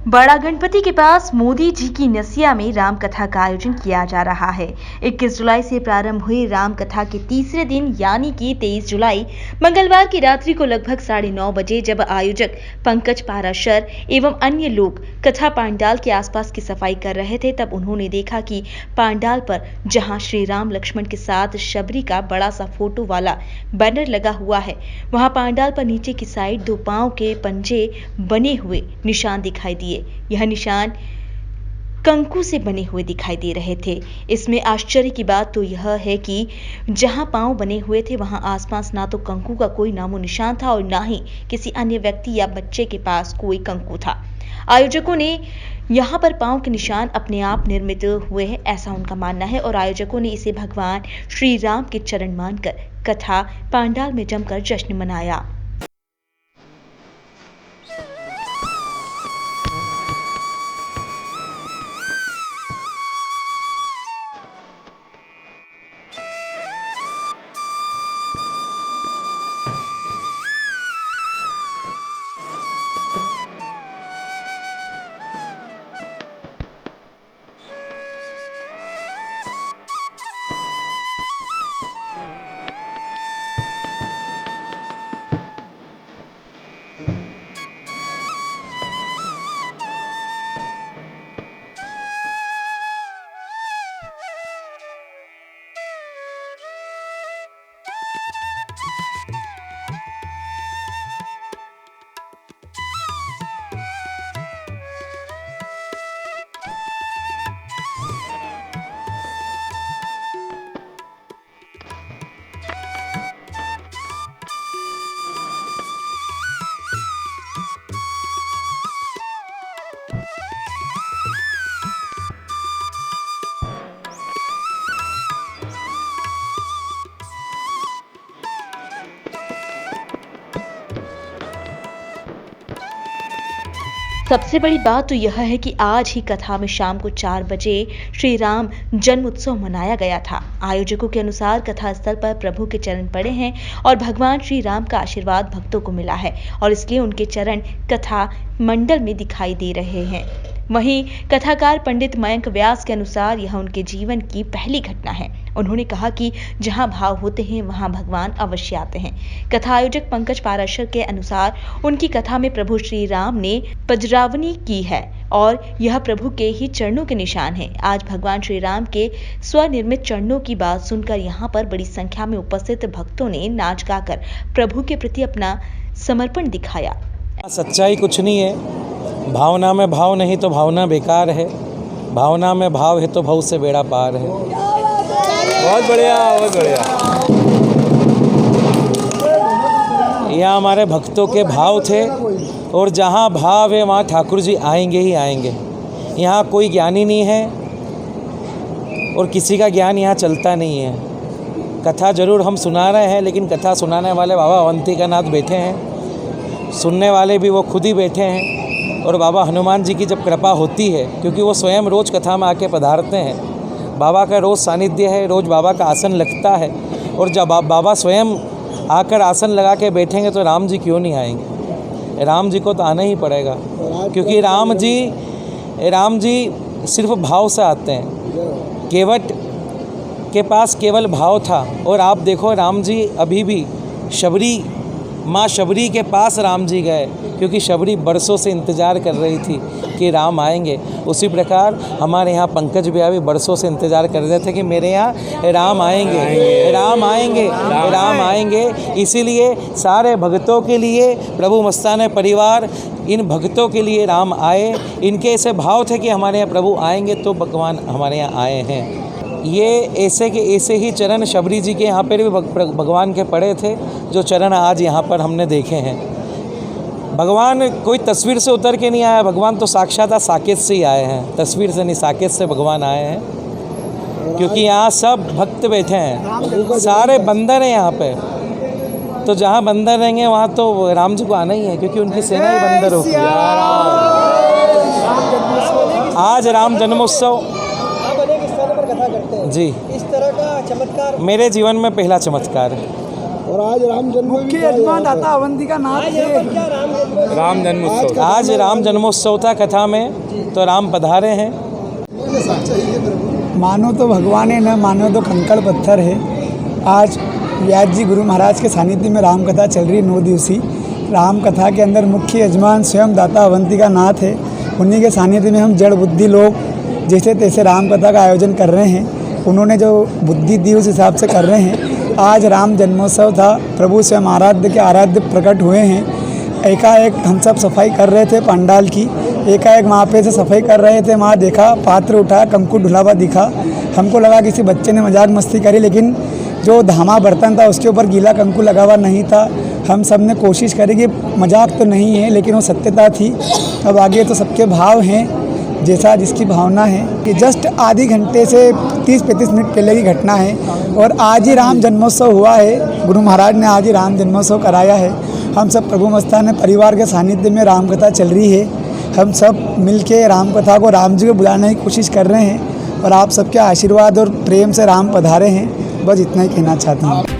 बड़ा गणपति के पास मोदी जी की नसिया में राम कथा का आयोजन किया जा रहा है। 21 जुलाई से प्रारंभ हुई राम कथा के तीसरे दिन यानी कि 23 जुलाई मंगलवार की रात्रि को लगभग 9:30 बजे जब आयोजक पंकज पाराशर एवं अन्य लोग कथा पांडाल के आसपास की सफाई कर रहे थे, तब उन्होंने देखा कि पांडाल पर जहां श्री राम लक्ष्मण के साथ शबरी का बड़ा सा फोटो वाला बैनर लगा हुआ है, वहां पांडाल पर नीचे की साइड 2 पांव के पंजे बने हुए निशान दिखाई दिए। यह निशान कंकु से बने हुए दिखाई दे रहे थे। इसमें आश्चर्य की बात तो यह है कि जहां पांव बने हुए थे वहां आसपास ना तो कंकु का कोई नामो निशान था और ना ही किसी अन्य व्यक्ति या बच्चे के पास कोई कंकु था। आयोजकों ने यहां पर पांव के निशान अपने आप निर्मित हुए हैं, ऐसा उनका मानना है और आयोजकों ने इसे भगवान श्री राम के चरण मानकर कथा पांडाल में जमकर जश्न मनाया। सबसे बड़ी बात तो यह है कि आज ही कथा में शाम को 4 बजे श्री राम जन्म उत्सव मनाया गया था। आयोजकों के अनुसार कथा स्थल पर प्रभु के चरण पड़े हैं और भगवान श्री राम का आशीर्वाद भक्तों को मिला है और इसलिए उनके चरण कथा मंडल में दिखाई दे रहे हैं। वहीं कथाकार पंडित मयंक व्यास के अनुसार यह उनके जीवन की पहली घटना है। उन्होंने कहा कि जहां भाव होते हैं वहां भगवान अवश्य आते हैं। कथा आयोजक पंकज पाराशर के अनुसार उनकी कथा में प्रभु श्री राम ने पजरावनी की है और यह प्रभु के ही चरणों के निशान है। आज भगवान श्री राम के स्वनिर्मित चरणों की बात सुनकर यहाँ पर बड़ी संख्या में उपस्थित भक्तों ने नाच गाकर प्रभु के प्रति अपना समर्पण दिखाया। सच्चाई कुछ नहीं है, भावना में भाव नहीं तो भावना बेकार है, भावना में भाव है तो भाव से बेड़ा पार है। बहुत बढ़िया, बहुत बढ़िया। यहाँ हमारे भक्तों के भाव थे और जहाँ भाव है वहाँ ठाकुर जी आएंगे ही आएंगे। यहाँ कोई ज्ञानी नहीं है और किसी का ज्ञान यहाँ चलता नहीं है। कथा जरूर हम सुना रहे हैं, लेकिन कथा सुनाने वाले बाबा अवंतिकानाथ बैठे हैं, सुनने वाले भी वो खुद ही बैठे हैं। और बाबा हनुमान जी की जब कृपा होती है, क्योंकि वो स्वयं रोज़ कथा में आके पधारते हैं, बाबा का रोज़ सानिध्य है, रोज़ बाबा का आसन लगता है और जब बाबा स्वयं आकर आसन लगा के बैठेंगे तो राम जी क्यों नहीं आएंगे? राम जी को तो आना ही पड़ेगा, क्योंकि राम जी सिर्फ भाव से आते हैं। केवट के पास केवल भाव था और आप देखो राम जी अभी भी माँ शबरी के पास राम जी गए, क्योंकि शबरी बरसों से इंतज़ार कर रही थी कि राम आएंगे। उसी प्रकार हमारे यहाँ पंकज भैया भी बरसों से इंतज़ार कर रहे थे कि मेरे यहाँ राम आएंगे, राम आएंगे, राम आएंगे। इसीलिए सारे भक्तों के लिए प्रभु मस्ताना परिवार, इन भक्तों के लिए राम आए। इनके ऐसे भाव थे कि हमारे यहाँ प्रभु आएंगे तो भगवान हमारे यहाँ आए हैं। ये ऐसे के ऐसे ही चरण शबरी जी के यहाँ पर भी भगवान के पड़े थे, जो चरण आज यहाँ पर हमने देखे हैं। भगवान कोई तस्वीर से उतर के नहीं आया, भगवान तो साक्षात साकेत से ही आए हैं, तस्वीर से नहीं, साकेत से भगवान आए हैं। क्योंकि यहाँ सब भक्त बैठे हैं, सारे बंदर हैं यहाँ पे, तो जहाँ बंदर रहेंगे वहाँ तो राम जी को आना ही है, क्योंकि उनकी सेना ही बंदर होगी। आज राम जन्मोत्सव जी, इस तरह का चमत्कार मेरे जीवन में पहला चमत्कार है। और आज राम जन्म मुख्य यजमान दाता अवंतिका नाथ थे। राम जन्मोत्सव आज राम जन्मोत्सव था कथा में, तो राम पधारे हैं। मानो तो भगवान है, न मानो तो कंकड़ पत्थर है। आज व्यास जी गुरु महाराज के सानिध्य में राम कथा चल रही 9 दिवसीय। राम कथा के अंदर मुख्य यजमान स्वयं दाता अवंतिका नाथ है। उन्हीं के सानिध्य में हम जड़ बुद्धि लोग जैसे तैसे राम कथा का आयोजन कर रहे हैं। उन्होंने जो बुद्धि दी उस हिसाब से कर रहे हैं। आज राम जन्मोत्सव था, प्रभु स्वयं आराध्य के आराध्य प्रकट हुए हैं। एकाएक हम सब सफाई कर रहे थे पंडाल की, एकाएक वहाँ पे से सफाई कर रहे थे, वहाँ देखा पात्र उठाया, कंकु ढुलावा दिखा। हमको लगा किसी बच्चे ने मजाक मस्ती करी, लेकिन जो धामा बर्तन था उसके ऊपर गीला कंकु लगा हुआ नहीं था। हम सब ने कोशिश करी कि मजाक तो नहीं है, लेकिन वो सत्यता थी। अब आगे तो सबके भाव हैं, जैसा जिसकी भावना है। कि जस्ट आधे घंटे से 30-35 मिनट पहले की घटना है और आज ही राम जन्मोत्सव हुआ है। गुरु महाराज ने आज ही राम जन्मोत्सव कराया है। हम सब प्रभु मस्तान परिवार के सानिध्य में राम कथा चल रही है। हम सब मिलके राम कथा को राम जी को बुलाने की कोशिश कर रहे हैं और आप सबके आशीर्वाद और प्रेम से राम पधारे हैं। बस इतना ही कहना चाहता हूँ।